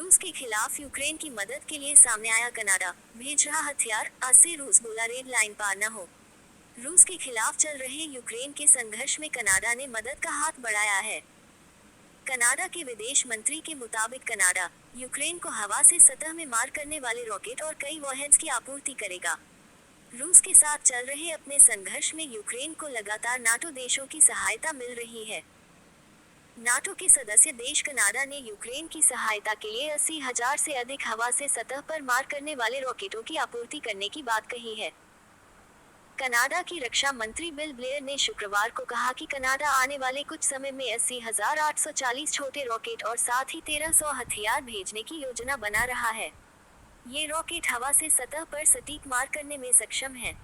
रूस के खिलाफ यूक्रेन की मदद के लिए सामने आया कनाडा, भेज रहा हथियार, आज से रूस बोला रेड लाइन पार न हो। रूस के खिलाफ चल रहे यूक्रेन के संघर्ष में कनाडा ने मदद का हाथ बढ़ाया है। कनाडा के विदेश मंत्री के मुताबिक कनाडा यूक्रेन को हवा से सतह में मार करने वाले रॉकेट और कई वॉरहेड्स की आपूर्ति करेगा। रूस के साथ चल रहे अपने संघर्ष में यूक्रेन को लगातार नाटो देशों की सहायता मिल रही है। नाटो के सदस्य देश कनाडा ने यूक्रेन की सहायता के लिए 80,000 से अधिक हवा से सतह पर मार करने वाले रॉकेटों की आपूर्ति करने की बात कही है। कनाडा की रक्षा मंत्री बिल ब्लेयर ने शुक्रवार को कहा कि कनाडा आने वाले कुछ समय में 80,840 छोटे रॉकेट और साथ ही 1,300 हथियार भेजने की योजना बना रहा है। ये रॉकेट हवा से सतह पर सटीक मार करने में सक्षम हैं।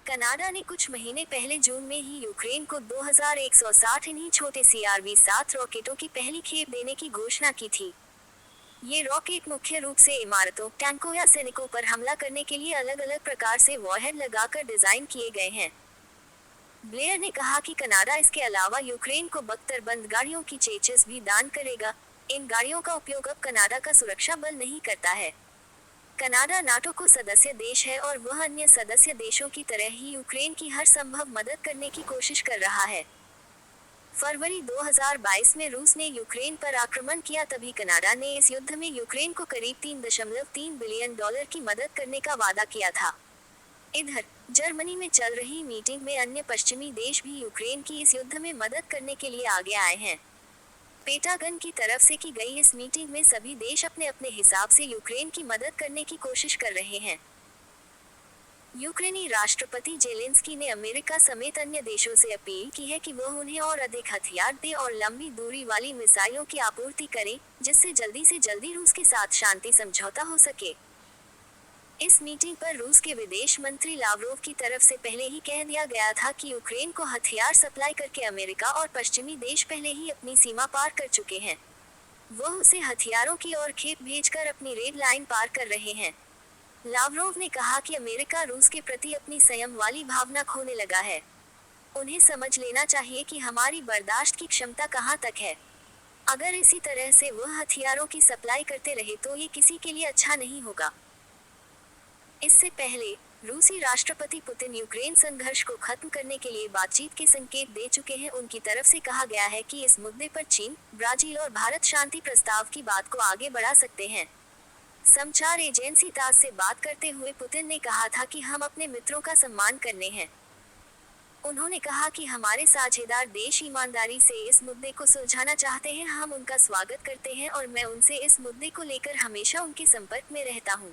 कनाडा ने कुछ महीने पहले जून में ही यूक्रेन को 2,160 इन्हीं छोटे CRV-7 रॉकेटों की पहली खेप देने की घोषणा की थी। ये रॉकेट मुख्य रूप से इमारतों, टैंकों या सैनिकों पर हमला करने के लिए अलग अलग प्रकार से वॉरहेड लगाकर डिजाइन किए गए हैं। ब्लेयर ने कहा कि कनाडा इसके अलावा यूक्रेन को बख्तरबंद गाड़ियों की चेचस भी दान करेगा। इन गाड़ियों का उपयोग अब कनाडा का सुरक्षा बल नहीं करता है। कनाडा नाटो को सदस्य देश है और वह अन्य सदस्य देशों की तरह ही यूक्रेन की हर संभव मदद करने की कोशिश कर रहा है। फरवरी 2022 में रूस ने यूक्रेन पर आक्रमण किया, तभी कनाडा ने इस युद्ध में यूक्रेन को करीब $3.3 बिलियन की मदद करने का वादा किया था। इधर जर्मनी में चल रही मीटिंग में अन्य पश्चिमी देश भी यूक्रेन की इस युद्ध में मदद करने के लिए आगे आए हैं। पेंटागन की तरफ से की गई इस मीटिंग में सभी देश अपने अपने हिसाब से यूक्रेन की मदद करने की कोशिश कर रहे हैं। यूक्रेनी राष्ट्रपति जेलेंस्की ने अमेरिका समेत अन्य देशों से अपील की है कि वह उन्हें और अधिक हथियार दे और लंबी दूरी वाली मिसाइलों की आपूर्ति करें, जिससे जल्दी से जल्दी रूस के साथ शांति समझौता हो सके। इस मीटिंग पर रूस के विदेश मंत्री लावरोव की तरफ से पहले ही कह दिया गया था कि यूक्रेन को हथियार सप्लाई करके अमेरिका और पश्चिमी देश पहले ही अपनी सीमा पार कर चुके हैं। वह उसे हथियारों की ओर खेप भेजकर अपनी रेड लाइन पार कर रहे हैं। लावरोव ने कहा कि अमेरिका रूस के प्रति अपनी संयम वाली भावना खोने लगा है। उन्हें समझ लेना चाहिए कि हमारी बर्दाश्त की क्षमता कहां तक है। अगर इसी तरह से वह हथियारों की सप्लाई करते रहे तो ये किसी के लिए अच्छा नहीं होगा। इससे पहले रूसी राष्ट्रपति पुतिन यूक्रेन संघर्ष को खत्म करने के लिए बातचीत के संकेत दे चुके हैं। उनकी तरफ से कहा गया है कि इस मुद्दे पर चीन, ब्राजील और भारत शांति प्रस्ताव की बात को आगे बढ़ा सकते हैं। समाचार एजेंसी तास से बात करते हुए पुतिन ने कहा था कि हम अपने मित्रों का सम्मान करने हैं। उन्होंने कहा कि हमारे साझेदार देश ईमानदारी से इस मुद्दे को सुलझाना चाहते हैं। हम उनका स्वागत करते हैं और मैं उनसे इस मुद्दे को लेकर हमेशा उनके संपर्क में रहता हूं।